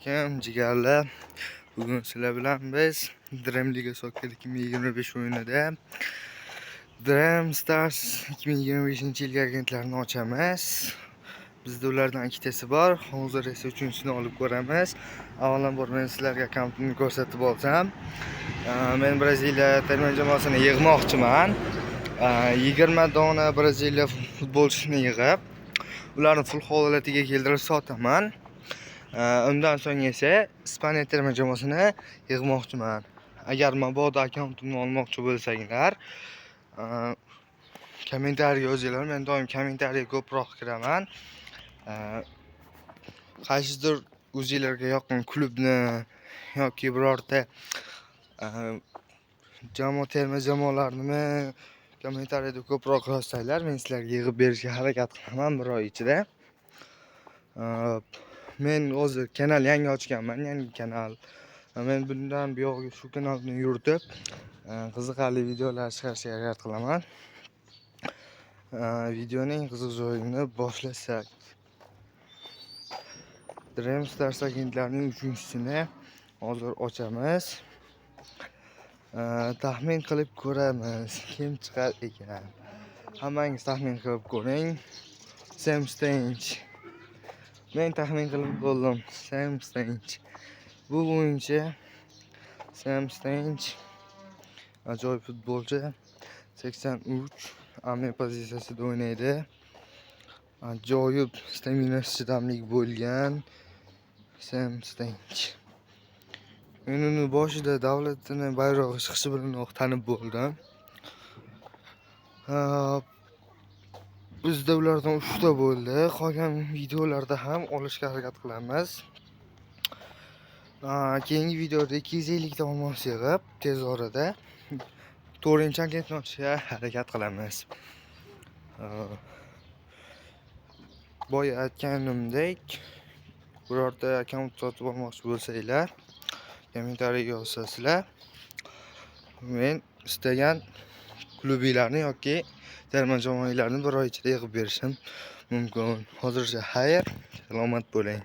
alaykum jigarlar. Bugun sizlar bilan biz Dream Liga Soccer 2025 o'yinida Dream Stars 2025-yilgi agentlarini ochamiz. Bizda ulardan ikkitasi bor. Hozir esa uchinchisini olib ko'ramiz. Avvalambor men sizlarga akkauntimni ko'rsatib olsam, men Braziliya terma jamoasini yig'moqchiman. 20 dona Braziliya futbolchisini yig'ib, ularni full holatiga keltirib sotaman. Undan so'ng esa Ispaniya terma jamoasini yig'moqchiman. Agar mabodo akkauntimni olmoqchi bo'lsanglar, kommentariy yozinglar. Men doim kommentariy ko'proq kiraman. Qaysidir o'zingizlarga yoqqan klubni yoki birorta jamoa terma jamoalarni kommentariyada ko'proq yozsanglar, men sizlarga yig'ib berishga harakat qilaman bir oy ichida. Men hozir kanal yangi ochganman, yangi kanal. Men bundan buyog'i shu kanalni yuritib, qiziqarli videolar chiqarishga harakat qilaman. Videoning qiziq joyini boshlasak. Dream Stars agentlarining uchinchisini hozir ochamiz. Taxmin qilib ko'ramiz, kim chiqar ekan. Hammangiz taxmin qilib ko'ring. Sam Stange. Men taxmin qilib bo'ldim. Sam Stange. Bu o'yinchi Sam Stange ajoyib futbolchi. 83 amir pozitsiyasida o'ynaydi. Ajoyib staminasi chidamli bo'lgan Sam Stange. O'yinning boshida davlatini bayrog'i chiqishi bilanoq tanib bo'ldim. Bizda ulardan 3 ta bo'ldi. Qolgan videolarda ham olishga harakat qilamiz. Keyingi videoda 250 ta olmos yig'ib, tez orada 4-agentni ochishga harakat qilamiz. Boya aytganimdek, birorta akkaunt sotib olmoqchi bo'lsanglar, kommentariy yozasizlar. Men istagan klubinglarni yoki terma jamoalarni bir oy ichida yig'ib berishim mumkin. Hozircha xayr, salomat bo'ling.